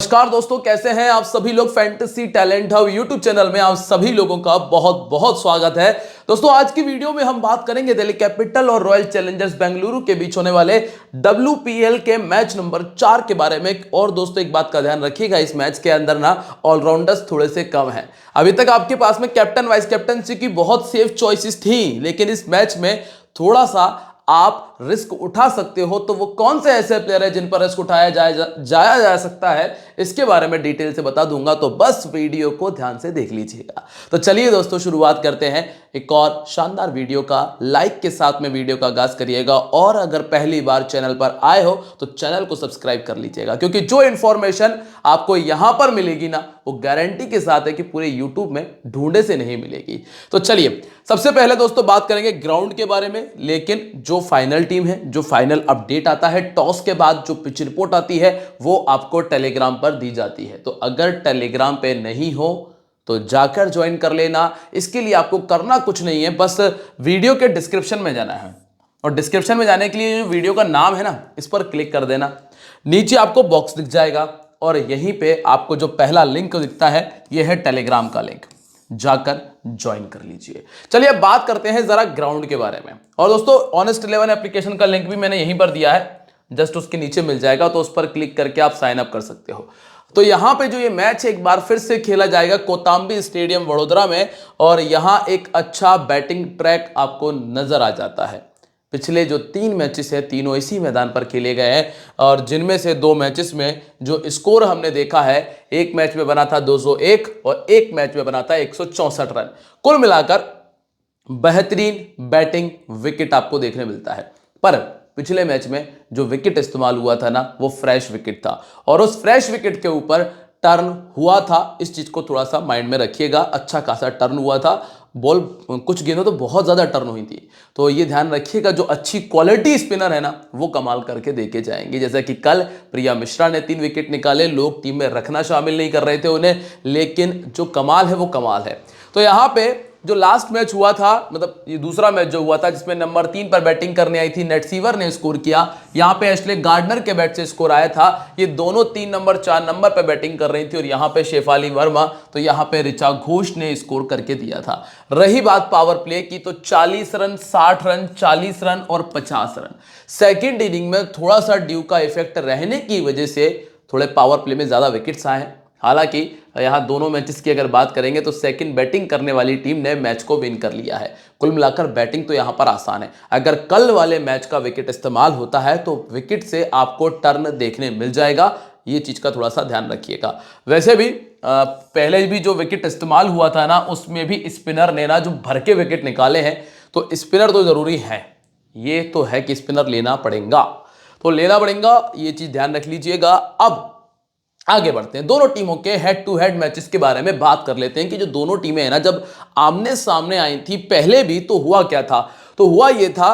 नमस्कार दोस्तों, कैसे हैं आप सभी लोग। Fantasy talent hub YouTube channel में आप सभी लोगों का बहुत बहुत स्वागत है। दोस्तों आज की वीडियो में हम बात करेंगे दिल्ली कैपिटल और रॉयल चैलेंजर्स बेंगलुरु के बीच होने वाले WPL के मैच नंबर 4 के बारे में। और दोस्तों एक बात का ध्यान रखिएगा, इस मैच के अंदर ना ऑलराउंडर्स थोड़े से कम हैं। अभी तक आपके पास में कैप्टन वाइस कैप्टनसी की बहुत सेफ चॉइसेस थी, लेकिन इस मैच में थोड़ा सा आप रिस्क उठा सकते हो। तो वो कौन से ऐसे प्लेयर है जिन पर रिस्क उठाया जाया जा सकता है, इसके बारे में डिटेल से बता दूंगा, तो बस वीडियो को ध्यान से देख लीजिएगा। तो चलिए दोस्तों शुरुआत करते हैं एक और शानदार वीडियो का। लाइक के साथ में वीडियो का आगाज करिएगा और अगर पहली बार चैनल पर आए हो तो चैनल को सब्सक्राइब कर लीजिएगा, क्योंकि जो इंफॉर्मेशन आपको यहां पर मिलेगी ना, वो गारंटी के साथ है कि पूरे यूट्यूब में ढूंढे से नहीं मिलेगी। तो चलिए सबसे पहले दोस्तों बात करेंगे ग्राउंड के बारे में, लेकिन जो फाइनल टीम है, जो फाइनल अपडेट आता है टॉस के बाद, जो पिच रिपोर्ट आती है, वो आपको टेलीग्राम पर दी जाती है। तो अगर टेलीग्राम पे नहीं हो तो जाकर ज्वाइन कर लेना। इसके लिए आपको करना कुछ नहीं है, बस वीडियो के डिस्क्रिप्शन में जाना है और डिस्क्रिप्शन में जाने के लिए जो वीडियो का नाम है ना, इस पर क्लिक कर देना। नीचे आपको बॉक्स दिख जाएगा और यहीं पे आपको जो पहला लिंक दिखता है, यह है टेलीग्राम का लिंक, जाकर ज्वाइन कर लीजिए। चलिए अब बात करते हैं जरा ग्राउंड के बारे में। और दोस्तों ऑनेस्ट 11 एप्लीकेशन का लिंक भी मैंने यहीं पर दिया है, जस्ट उसके नीचे मिल जाएगा, तो उस पर क्लिक करके आप साइन अप कर सकते हो। तो यहां पे जो ये मैच एक बार फिर से खेला जाएगा कोताम्बी स्टेडियम वडोदरा में, और यहां एक अच्छा बैटिंग ट्रैक आपको नजर आ जाता है। पिछले जो 3 मैचेस है, तीनों इसी मैदान पर खेले गए हैं, और जिनमें से 2 मैचेस में जो स्कोर हमने देखा है, एक मैच में बना था 201 और एक मैच में बना था 164 रन। कुल मिलाकर बेहतरीन बैटिंग विकेट आपको देखने मिलता है। पर पिछले मैच में जो विकेट इस्तेमाल हुआ था ना, वो फ्रेश विकेट था, और उस फ्रेश विकेट के ऊपर टर्न हुआ था। इस चीज को थोड़ा सा माइंड में रखिएगा, अच्छा खासा टर्न हुआ था। बॉल कुछ गेंदों तो बहुत ज्यादा टर्न हुई थी, तो ये ध्यान रखिएगा, जो अच्छी क्वालिटी स्पिनर है ना, वो कमाल करके देके जाएंगे। जैसा कि कल प्रिया मिश्रा ने 3 विकेट निकाले, लोग टीम में रखना शामिल नहीं कर रहे थे उन्हें, लेकिन जो कमाल है वो कमाल है। तो यहाँ पे जो लास्ट मैच हुआ था, मतलब ये दूसरा मैच जो हुआ था, जिसमें नंबर 3 पर बैटिंग करने आई थी नेट सीवर ने स्कोर किया। यहाँ पे एशले गार्डनर के बैट से स्कोर आया था। ये दोनों 3 नंबर 4 नंबर पर बैटिंग कर रही थी, और यहाँ पे शेफाली वर्मा, तो यहाँ पे ऋचा घोष ने स्कोर करके दिया था। रही बात पावर प्ले की, तो 40 रन, 60 रन, 40 रन और 50 रन। सेकेंड इनिंग में थोड़ा सा ड्यू का इफेक्ट रहने की वजह से थोड़े पावर प्ले में ज्यादा विकेट्स आए हैं। हालांकि यहां दोनों मैचेस की अगर बात करेंगे तो सेकंड बैटिंग करने वाली टीम ने मैच को विन कर लिया है। कुल मिलाकर बैटिंग तो यहां पर आसान है। अगर कल वाले मैच का विकेट इस्तेमाल होता है तो विकेट से आपको टर्न देखने मिल जाएगा, ये चीज का थोड़ा सा ध्यान रखिएगा। वैसे भी पहले भी जो विकेट इस्तेमाल हुआ था ना, उसमें भी स्पिनर ने ना जो भर के विकेट निकाले हैं, तो स्पिनर तो जरूरी है, ये तो है कि स्पिनर लेना पड़ेगा, तो लेना पड़ेगा, ये चीज ध्यान रख लीजिएगा। अब आगे बढ़ते हैं, दोनों टीमों के हेड टू हेड मैचेस के बारे में बात कर लेते हैं कि जो दोनों टीमें हैं ना, जब आमने सामने आई थी पहले भी, तो हुआ क्या था। तो हुआ ये था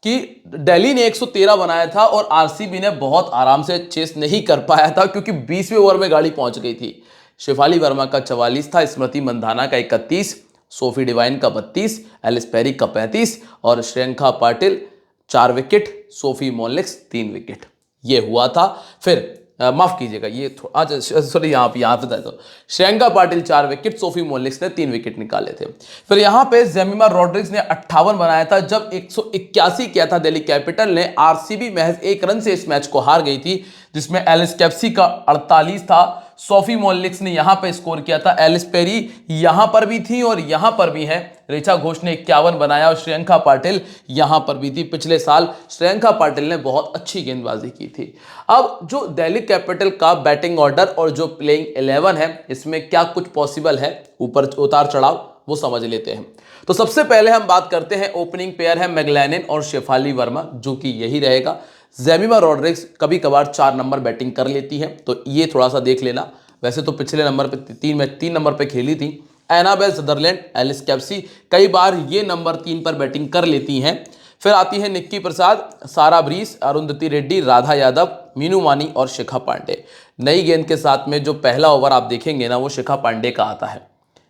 कि दिल्ली ने 113 बनाया था और आरसीबी ने बहुत आराम से चेस नहीं कर पाया था, क्योंकि 20वें ओवर में गाड़ी पहुंच गई थी। शेफाली वर्मा का 44 था, स्मृति मंधाना का 31, सोफी डिवाइन का 32, एलिस पेरी का 35 और Shreyanka Patil 4 wicket, Sophie Molineux 3 wicket, ये हुआ था। फिर माफ कीजिएगा, ये सॉरी, यहाँ पे बता दो, श्रेयंका पाटिल 4 विकेट, सोफी मोलिक्स ने 3 विकेट निकाले थे। फिर यहाँ पे जेमिमा रॉड्रिग्स ने 58 बनाया था, जब 181 किया था दिल्ली कैपिटल ने। आरसीबी महज 1 रन से इस मैच को हार गई थी, जिसमें एलिस कैप्सी का 48 था। सोफी मोलिक्स ने यहां पे स्कोर किया था, एलिस पेरी यहां पर भी थी और यहां पर भी है। ऋचा घोष ने 51 बनाया और श्रेयंका पाटिल यहां पर भी थी। पिछले साल श्रेयंका पाटिल ने बहुत अच्छी गेंदबाजी की थी। अब जो दिल्ली कैपिटल का बैटिंग ऑर्डर और जो प्लेइंग 11 है, इसमें क्या कुछ पॉसिबल है, ऊपर उतार चढ़ाव, वो समझ लेते हैं। तो सबसे पहले हम बात करते हैं, ओपनिंग पेयर है मैगलैनिन और शेफाली वर्मा, जो कि यही रहेगा। जेमिमा रॉड्रिग्स कभी कभार 4 नंबर बैटिंग कर लेती है, तो ये थोड़ा सा देख लेना। वैसे तो पिछले नंबर पे 3 नंबर पे खेली थी। एनाबेल सदरलैंड, एलिस कैप्सी कई बार ये नंबर 3 पर बैटिंग कर लेती हैं। फिर आती है निक्की प्रसाद, सारा ब्रीस, अरुंधति रेड्डी, राधा यादव, मीनू मानी और शिखा पांडे। नई गेंद के साथ में जो पहला ओवर आप देखेंगे ना, वो शिखा पांडे का आता है।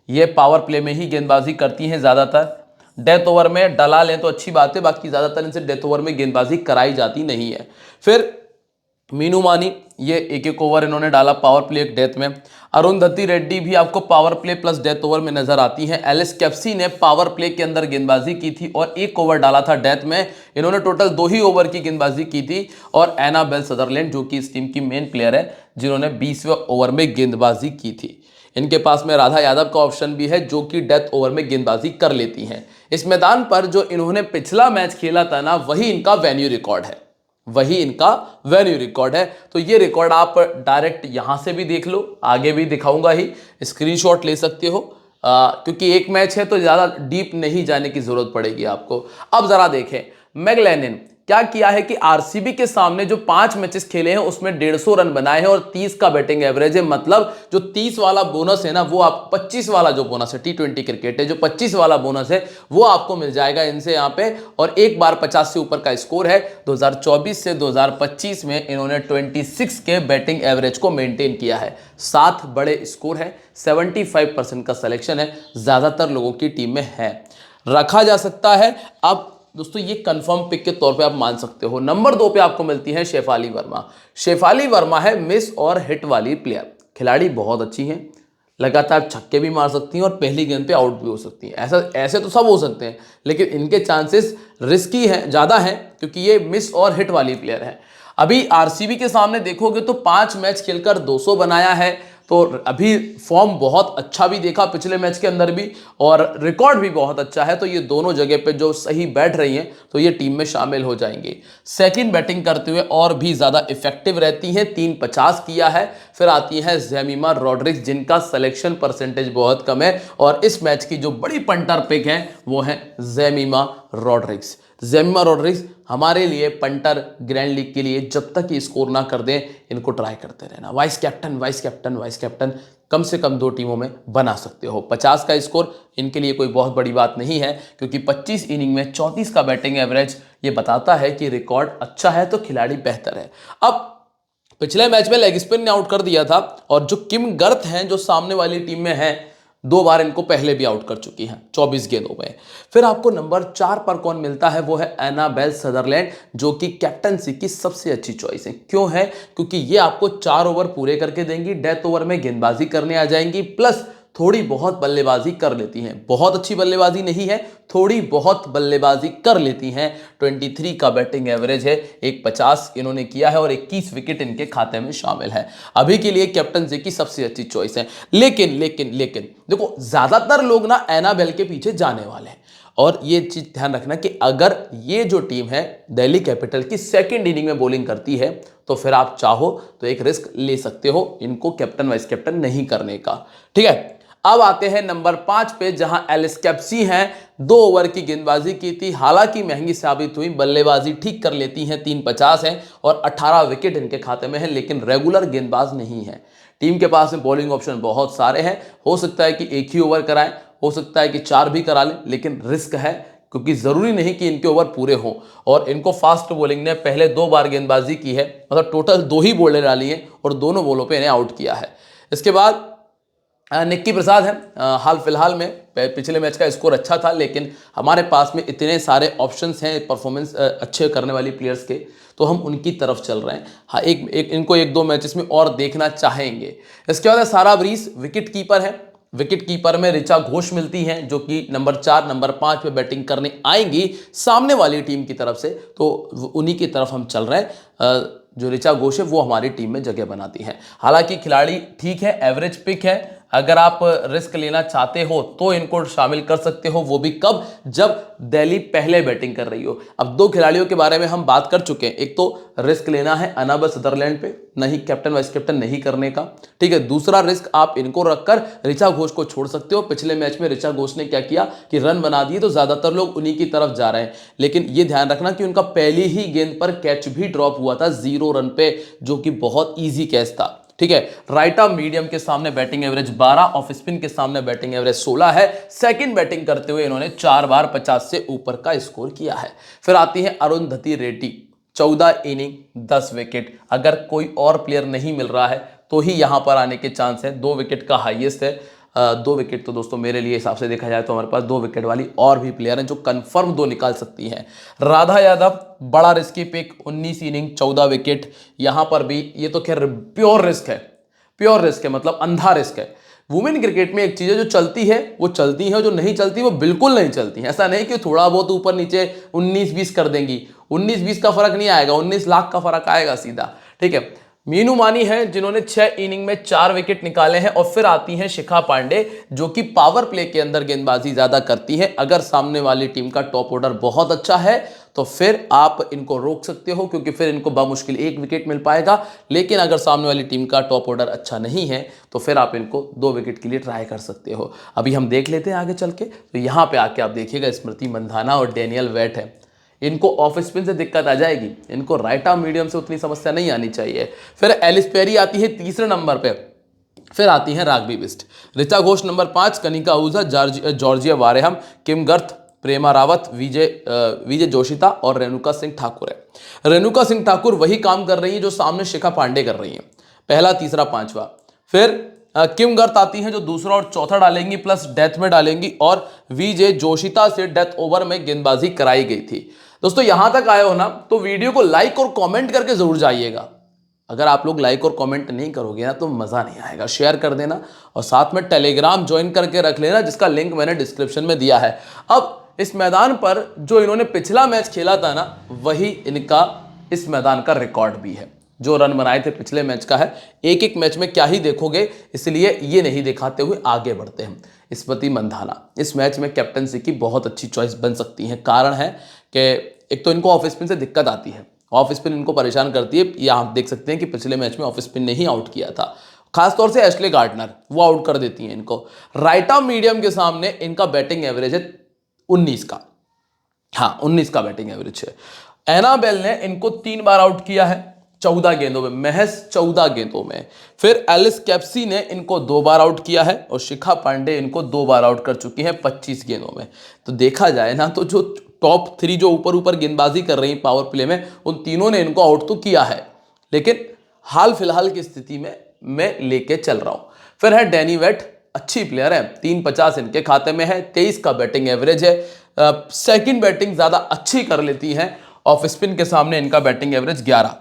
ये पावर प्ले में ही गेंदबाजी करती हैं ज़्यादातर। डेथ ओवर में डला लें तो अच्छी बात है, बाकी ज़्यादातर इनसे डेथ ओवर में गेंदबाजी कराई जाती नहीं है। फिर मीनू मानी ये एक एक ओवर इन्होंने डाला पावर प्ले डेथ में। अरुंधति रेड्डी भी आपको power play plus death over में नजर आती हैं। एलिस कैप्सी ने पावर प्ले के अंदर गेंदबाजी की थी और एक ओवर डाला था डेथ में। इन्होंने टोटल 2 ही ओवर की गेंदबाजी की थी। और एनाबेल सदरलैंड जो कि इस टीम की मेन प्लेयर है, जिन्होंने 20वें ओवर में गेंदबाजी की थी। इनके पास में राधा यादव का ऑप्शन भी है जो कि डेथ ओवर में गेंदबाजी कर लेती हैं। इस मैदान पर जो इन्होंने पिछला मैच खेला था ना, वही इनका वेन्यू रिकॉर्ड है, वही इनका वेन्यू रिकॉर्ड है। तो ये रिकॉर्ड आप डायरेक्ट यहां से भी देख लो, आगे भी दिखाऊंगा ही, स्क्रीनशॉट ले सकते हो, क्योंकि एक मैच है तो ज्यादा डीप नहीं जाने की जरूरत पड़ेगी आपको। अब जरा देखें मैगलेनिन क्या किया है कि आरसीबी के सामने जो 5 मैचेस खेले हैं उसमें 150 रन बनाए हैं और 30 का बैटिंग एवरेज है। मतलब जो 30 वाला बोनस है ना, वो आप 25 वाला जो बोनस है, T20 क्रिकेट है, जो 25 वाला बोनस है वो आपको मिल जाएगा इनसे यहाँ पे। और एक बार 50 से ऊपर का स्कोर है। 2024 से 2025 में इन्होंने 26 के बैटिंग एवरेज को मेंटेन किया है। 7 बड़े स्कोर है, 75% का सिलेक्शन है, ज्यादातर लोगों की टीम में है, रखा जा सकता है। अब दोस्तों ये कंफर्म पिक के तौर पे आप मान सकते हो। नंबर 2 पे आपको मिलती है शेफाली वर्मा। शेफाली वर्मा है मिस और हिट वाली प्लेयर, खिलाड़ी बहुत अच्छी हैं, लगातार छक्के भी मार सकती हैं और पहली गेंद पे आउट भी हो सकती हैं। ऐसा ऐसे तो सब हो सकते हैं, लेकिन इनके चांसेस रिस्की हैं, ज़्यादा हैं, क्योंकि ये मिस और हिट वाली प्लेयर है। अभी आरसीबी के सामने देखोगे तो 5 मैच खेलकर 200 बनाया है, तो अभी फॉर्म बहुत अच्छा भी देखा पिछले मैच के अंदर भी, और रिकॉर्ड भी बहुत अच्छा है। तो ये दोनों जगह पे जो सही बैठ रही हैं तो ये टीम में शामिल हो जाएंगे। सेकंड बैटिंग करते हुए और भी ज़्यादा इफेक्टिव रहती हैं, 350 किया है। फिर आती है जेमिमा रॉड्रिग्स, जिनका सिलेक्शन परसेंटेज बहुत कम है, और इस मैच की जो बड़ी पंटर पिक है वो है जेमिमा रॉड्रिग्स। जेमिमा रॉड्रिग्स हमारे लिए पंटर ग्रैंड लीग के लिए जब तक ये स्कोर ना कर दें, इनको ट्राई करते रहना। Vice captain vice captain vice captain कम से कम 2 टीमों में बना सकते हो। 50 का स्कोर इनके लिए कोई बहुत बड़ी बात नहीं है, क्योंकि 25 इनिंग में 34 का बैटिंग एवरेज ये बताता है कि रिकॉर्ड अच्छा है तो खिलाड़ी बेहतर है। अब पिछले मैच में लेग स्पिन ने आउट कर दिया था, और जो किम गर्थ हैं जो सामने वाली टीम में हैं, 2 बार इनको पहले भी आउट कर चुकी हैं 24 गेंदों में। फिर आपको नंबर 4 पर कौन मिलता है, वो है एनाबेल सदरलैंड, जो कि कैप्टनसी की सबसे अच्छी चॉइस है। क्यों है? क्योंकि ये आपको 4 ओवर पूरे करके देंगी, डेथ ओवर में गेंदबाजी करने आ जाएंगी, प्लस थोड़ी बहुत बल्लेबाजी कर लेती हैं। बहुत अच्छी बल्लेबाजी नहीं है, थोड़ी बहुत बल्लेबाजी कर लेती हैं। 23 का बैटिंग एवरेज है, 150 इन्होंने किया है और 21 विकेट इनके खाते में शामिल है। अभी के लिए कैप्टनसी की सबसे अच्छी चॉइस है। लेकिन लेकिन लेकिन देखो, ज्यादातर लोग ना एनाबेल के पीछे जाने वाले हैं, और ये चीज ध्यान रखना कि अगर ये जो टीम है दिल्ली कैपिटल की सेकंड इनिंग में बॉलिंग करती है, तो फिर आप चाहो तो एक रिस्क ले सकते हो इनको कैप्टन वाइस कैप्टन नहीं करने का। ठीक है, अब आते हैं नंबर 5 पे, जहां एलिस कैप्सी हैं। 2 ओवर की गेंदबाजी की थी, हालांकि महंगी साबित हुई, बल्लेबाजी ठीक कर लेती हैं, 350 है और 18 विकेट इनके खाते में है, लेकिन रेगुलर गेंदबाज नहीं है। टीम के पास में बॉलिंग ऑप्शन बहुत सारे हैं, हो सकता है कि एक ही ओवर कराएं, हो सकता है कि 4 भी करा लें, लेकिन रिस्क है, क्योंकि जरूरी नहीं कि इनके ओवर पूरे हों। और इनको फास्ट बॉलिंग ने पहले 2 बार गेंदबाजी की है, मतलब टोटल 2 ही बॉलें डाली हैं और दोनों बॉलों पे इन्हें आउट किया है। इसके बाद निक्की प्रसाद है, हाल फिलहाल में पिछले मैच का स्कोर अच्छा था, लेकिन हमारे पास में इतने सारे ऑप्शंस हैं परफॉर्मेंस अच्छे करने वाली प्लेयर्स के, तो हम उनकी तरफ चल रहे हैं। हाँ, इनको 1-2 मैचेस में और देखना चाहेंगे। इसके बाद सारा ब्रीस विकेट कीपर है। विकेट कीपर में ऋचा घोष मिलती हैं, जो कि नंबर 4 नंबर 5 पे बैटिंग करने आएंगी सामने वाली टीम की तरफ से, तो उन्हीं की तरफ हम चल रहे हैं। जो ऋचा घोष है वो हमारी टीम में जगह बनाती हैं। हालांकि खिलाड़ी ठीक है, एवरेज पिक है, अगर आप रिस्क लेना चाहते हो तो इनको शामिल कर सकते हो, वो भी कब, जब दिल्ली पहले बैटिंग कर रही हो। अब 2 खिलाड़ियों के बारे में हम बात कर चुके हैं, एक तो रिस्क लेना है एनाबेल सदरलैंड पे, नहीं कैप्टन वाइस कैप्टन नहीं करने का, ठीक है। दूसरा रिस्क आप इनको रखकर ऋचा घोष को छोड़ सकते हो। पिछले मैच में ऋचा घोष ने क्या किया कि रन बना दिए, तो ज्यादातर लोग उन्हीं की तरफ जा रहे हैं, लेकिन ये ध्यान रखना कि उनका पहली ही गेंद पर कैच भी ड्रॉप हुआ था 0 रन पे, जो कि बहुत ईजी कैच था, ठीक है। राइट आर्म मीडियम के सामने बैटिंग एवरेज 12, ऑफ स्पिन के सामने बैटिंग एवरेज 16 है। सेकंड बैटिंग करते हुए इन्होंने 4 बार 50 से ऊपर का स्कोर किया है। फिर आती है अरुंधति रेड्डी, 14 इनिंग 10 विकेट। अगर कोई और प्लेयर नहीं मिल रहा है तो ही यहां पर आने के चांस है, 2 विकेट का हाईएस्ट है। 2 विकेट तो दोस्तों मेरे लिए हिसाब से देखा जाए तो हमारे पास 2 विकेट वाली और भी प्लेयर हैं जो कंफर्म 2 निकाल सकती हैं। राधा यादव बड़ा रिस्की पिक, 19 इनिंग 14 विकेट। यहां पर भी ये तो खैर प्योर रिस्क है, प्योर रिस्क है, मतलब अंधा रिस्क है। वुमेन क्रिकेट में एक चीज है, जो चलती है वो चलती है, जो नहीं चलती वो बिल्कुल नहीं चलती है। ऐसा नहीं कि थोड़ा बहुत ऊपर नीचे 19-20 कर देंगी, 19-20 का फर्क नहीं आएगा, 19 लाख का फर्क आएगा सीधा, ठीक है। मीनू मानी है जिन्होंने 6 इनिंग में 4 विकेट निकाले हैं। और फिर आती हैं शिखा पांडे जो कि पावर प्ले के अंदर गेंदबाजी ज्यादा करती हैं। अगर सामने वाली टीम का टॉप ऑर्डर बहुत अच्छा है तो फिर आप इनको रोक सकते हो, क्योंकि फिर इनको बामुश्किल 1 विकेट मिल पाएगा। लेकिन अगर सामने वाली टीम का टॉप ऑर्डर अच्छा नहीं है तो फिर आप इनको 2 विकेट के लिए ट्राई कर सकते हो। अभी हम देख लेते हैं आगे चल के। तो यहां पे आके आप देखिएगा स्मृति मंधाना और डेनियल वेट है, इनको ऑफ स्पिन से दिक्कत आ जाएगी, इनको राइट आर्म मीडियम से उतनी समस्या नहीं आनी चाहिए। फिर एलिस पेरी आती है तीसरे नंबर पे। फिर आती हैं Raghvi Bisht, Richa Ghosh number 5, Kanika Ahuja, Georgia Wareham, Kim Garth, Prema Rawat, Vijay Joshitha और रेणुका सिंह ठाकुर है। रेणुका सिंह ठाकुर वही काम कर रही है जो सामने शिखा पांडे कर रही है, पहला, तीसरा, 5वां। फिर किम गर्थ आती हैं जो दूसरा और चौथा डालेंगी, प्लस डेथ में डालेंगी। और विजय जोशिता से डेथ ओवर में गेंदबाजी कराई गई थी। दोस्तों यहां तक आए हो ना तो वीडियो को लाइक और कमेंट करके जरूर जाइएगा। अगर आप लोग लाइक और कमेंट नहीं करोगे ना तो मजा नहीं आएगा। शेयर कर देना और साथ में टेलीग्राम ज्वाइन करके रख लेना, जिसका लिंक मैंने डिस्क्रिप्शन में दिया है। अब इस मैदान पर जो इन्होंने पिछला मैच खेला था ना, वही इनका इस मैदान का रिकॉर्ड भी है। जो रन बनाए थे पिछले मैच का है। एक एक मैच में क्या ही देखोगे, इसलिए ये नहीं दिखाते हुए आगे बढ़ते हैं। स्मृति मंधाना इस मैच में कैप्टनसी की बहुत अच्छी चॉइस बन सकती है। कारण है कि एक तो इनको ऑफ स्पिन से दिक्कत आती है, ऑफ स्पिन इनको परेशान करती है। ये आप देख सकते हैं कि पिछले मैच में ऑफ स्पिन ने ही आउट किया था, खासतौर से एशले गार्डनर, वो आउट कर देती हैं इनको। राइट आर्म मीडियम के सामने इनका बैटिंग एवरेज है 19 का, हाँ 19 का बैटिंग एवरेज है। एनाबेल ने इनको 3 बार आउट किया है 14 गेंदों में, महज 14 गेंदों में। फिर एलिस कैप्सी ने इनको 2 बार आउट किया है और शिखा पांडे इनको 2 बार आउट कर चुकी हैं 25 गेंदों में। तो देखा जाए ना तो जो टॉप 3 जो ऊपर ऊपर गेंदबाजी कर रही पावर प्ले में, उन तीनों ने इनको आउट तो किया है। लेकिन हाल फिलहाल की स्थिति में मैं लेके चल रहा हूं। फिर है डैनी वेट, अच्छी प्लेयर है, 350 इनके खाते में है, 23 का बैटिंग एवरेज है। सेकंड बैटिंग ज्यादा अच्छी कर लेती है, ऑफ स्पिन के सामने इनका बैटिंग एवरेज 11।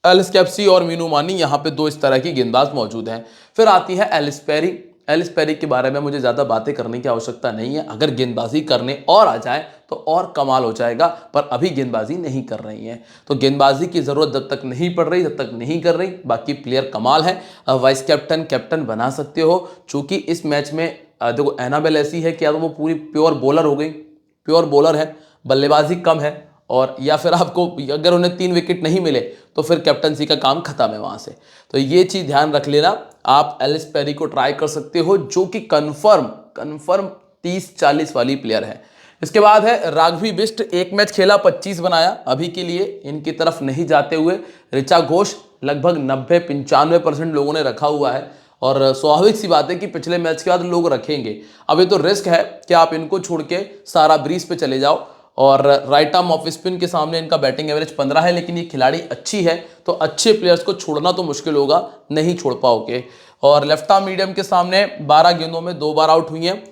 एलिस कैप्सी और मीनू मानी यहाँ पे 2 इस तरह की गेंदबाज मौजूद हैं। फिर आती है एलिस पेरी। एलिस पेरी के बारे में मुझे ज़्यादा बातें करने की आवश्यकता नहीं है। अगर गेंदबाजी करने और आ जाए तो और कमाल हो जाएगा, पर अभी गेंदबाजी नहीं कर रही हैं। तो गेंदबाजी की ज़रूरत जब तक नहीं पड़ रही, जब तक नहीं कर रही, बाकी प्लेयर कमाल है। वाइस कैप्टन, कैप्टन बना सकते हो। चूँकि इस मैच में देखो एनाबेल ऐसी है कि या तो वो पूरी प्योर बॉलर हो गई, प्योर बॉलर है, बल्लेबाजी कम है, और या फिर आपको अगर उन्हें 3 विकेट नहीं मिले तो फिर कैप्टनसी का काम खत्म है वहां से। तो ये चीज ध्यान रख लेना। आप एलिस पेरी को ट्राई कर सकते हो जो कि कंफर्म 30-40 वाली प्लेयर है। इसके बाद है राघवी बिस्ट, एक मैच खेला 25 बनाया, अभी के लिए इनकी तरफ नहीं जाते हुए। ऋचा घोष लगभग 90-95% लोगों ने रखा हुआ है, और स्वाभाविक सी बात है कि पिछले मैच के बाद लोग रखेंगे। अब ये तो रिस्क है कि आप इनको छोड़ के सारा ब्रीज पे चले जाओ। और राइट आर्म ऑफ स्पिन के सामने इनका बैटिंग एवरेज 15 है, लेकिन ये खिलाड़ी अच्छी है तो अच्छे प्लेयर्स को छोड़ना तो मुश्किल होगा, नहीं छोड़ पाओगे। और लेफ्ट आर्म मीडियम के सामने 12 गेंदों में 2 बार आउट हुई हैं।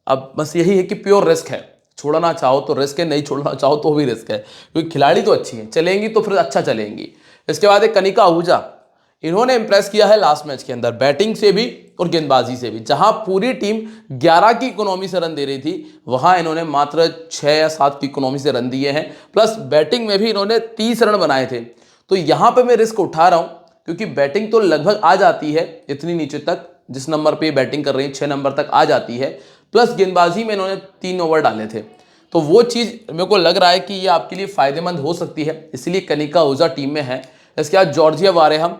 अब बस यही है कि प्योर रिस्क है, छोड़ना चाहो तो रिस्क है, नहीं छोड़ना चाहो तो भी रिस्क है, क्योंकि खिलाड़ी तो अच्छी है, चलेंगी तो फिर अच्छा चलेंगी। इसके बाद एक कनिका आहूजा, इन्होंने इंप्रेस किया है लास्ट मैच के अंदर, बैटिंग से भी और गेंदबाजी से भी। जहां पूरी टीम 11 की इकोनॉमी से रन दे रही थी, वहां इन्होंने मात्र 6 या 7 की इकोनॉमी से रन दिए हैं, प्लस बैटिंग में भी इन्होंने 30 रन बनाए थे। तो यहां पे मैं रिस्क उठा रहा हूं, क्योंकि बैटिंग तो लगभग आ जाती है इतनी नीचे तक, जिस नंबर पे बैटिंग कर रही है 6 नंबर तक आ जाती है, प्लस गेंदबाजी में इन्होंने 3 ओवर डाले थे। तो वो चीज मेरे को लग रहा है कि ये आपके लिए फायदेमंद हो सकती है, इसलिए कनिका आहूजा टीम में है। इसके बाद जॉर्जिया वारेहम,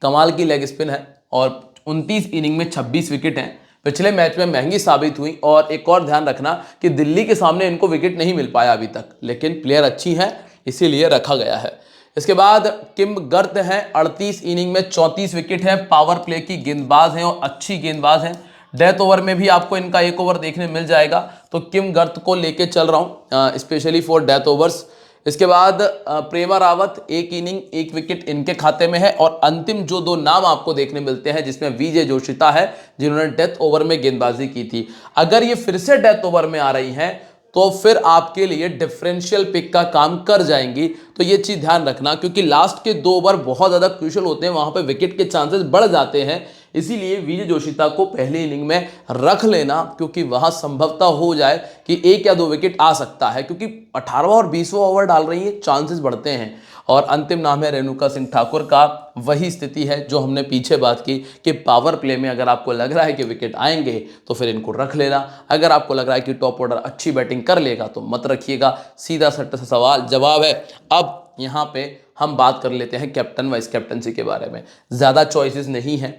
कमाल की लेग स्पिन है और 29 इनिंग में 26 विकेट हैं। पिछले मैच में महंगी साबित हुई। और एक और ध्यान रखना कि दिल्ली के सामने इनको विकेट नहीं मिल पाया अभी तक, लेकिन प्लेयर अच्छी हैं इसीलिए रखा गया है। इसके बाद किम गर्थ हैं, 38 इनिंग में 34 विकेट हैं, पावर प्ले की गेंदबाज हैं और अच्छी गेंदबाज हैं। डेथ ओवर में भी आपको इनका 1 ओवर देखने मिल जाएगा, तो किम गर्थ को लेके चल रहा हूँ स्पेशली फॉर डेथ ओवर्स। इसके बाद प्रेमा रावत 1 इनिंग 1 विकेट इनके खाते में है। और अंतिम जो 2 नाम आपको देखने मिलते हैं जिसमें विजय जोशिता है जिन्होंने डेथ ओवर में गेंदबाजी की थी। अगर ये फिर से डेथ ओवर में आ रही हैं तो फिर आपके लिए डिफरेंशियल पिक का काम कर जाएंगी। तो ये चीज ध्यान रखना, क्योंकि लास्ट के 2 ओवर बहुत ज्यादा क्रूशियल होते हैं, वहां पे विकेट के चांसेस बढ़ जाते हैं। इसीलिए विजय जोशिता को पहली इनिंग में रख लेना, क्योंकि वहां संभवतः हो जाए कि 1 या 2 विकेट आ सकता है, क्योंकि 18वां और 20वां ओवर डाल रही है, चांसेस बढ़ते हैं। और अंतिम नाम है रेणुका सिंह ठाकुर का। वही स्थिति है जो हमने पीछे बात की कि पावर प्ले में अगर आपको लग रहा है कि विकेट आएंगे तो फिर इनको रख लेना। अगर आपको लग रहा है कि टॉप ऑर्डर अच्छी बैटिंग कर लेगा तो मत रखिएगा। सीधा सट्टा सा सवाल जवाब है। अब यहाँ पे हम बात कर लेते हैं कैप्टन वाइस कैप्टनसी के बारे में। ज़्यादा चॉइसेस नहीं है,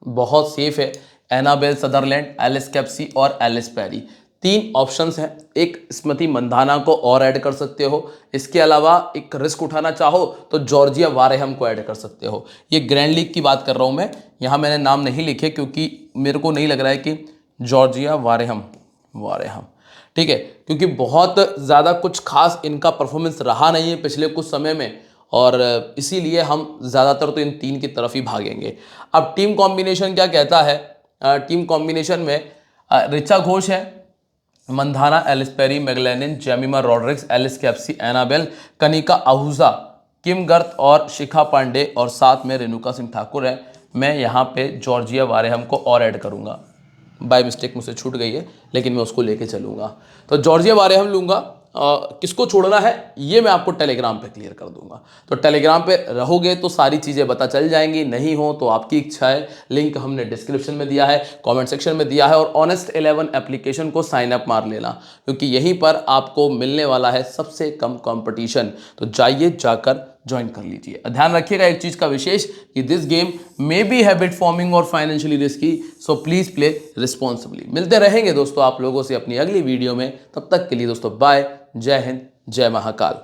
बहुत सेफ है। एनाबेल सदरलैंड, एलिस कैप्सी और एलिस पैरी, 3 ऑप्शंस हैं। एक स्मृति मंधाना को और ऐड कर सकते हो। इसके अलावा एक रिस्क उठाना चाहो तो जॉर्जिया वारेहम को ऐड कर सकते हो। ये ग्रैंड लीग की बात कर रहा हूं मैं, यहाँ मैंने नाम नहीं लिखे क्योंकि मेरे को नहीं लग रहा है कि जॉर्जिया वारेहम ठीक है, क्योंकि बहुत ज़्यादा कुछ खास इनका परफॉर्मेंस रहा नहीं है पिछले कुछ समय में, और इसीलिए हम ज़्यादातर तो इन 3 की तरफ ही भागेंगे। अब टीम कॉम्बिनेशन क्या कहता है? टीम कॉम्बिनेशन में ऋचा घोष है, Mandhana, Ellyse Perry, Meg Lanning, Jemimah Rodrigues, Alice Capsey, Annabel, Kanika Ahuja, Kim Garth और शिखा पांडे, और साथ में रेणुका सिंह ठाकुर है। मैं यहाँ पे जॉर्जिया वारेहम को और ऐड करूँगा, बाय मिस्टेक मुझसे छूट गई है लेकिन मैं उसको लेके चलूँगा। तो जॉर्जिया वारेहम लूँगा। किसको छोड़ना है ये मैं आपको टेलीग्राम पे क्लियर कर दूंगा। तो टेलीग्राम पे रहोगे तो सारी चीज़ें पता चल जाएंगी, नहीं हो तो आपकी इच्छा है। लिंक हमने डिस्क्रिप्शन में दिया है, कमेंट सेक्शन में दिया है, और ऑनेस्ट 11 एप्लीकेशन को साइन अप मार लेना, क्योंकि यहीं पर आपको मिलने वाला है सबसे कम कंपटीशन। तो जाइए, जाकर ज्वाइन कर लीजिए। ध्यान रखिएगा एक चीज़ का विशेष कि this game may be habit forming और financially risky, so please play responsibly. मिलते रहेंगे दोस्तों आप लोगों से अपनी अगली वीडियो में। तब तक के लिए दोस्तों बाय, जय हिंद, जय महाकाल।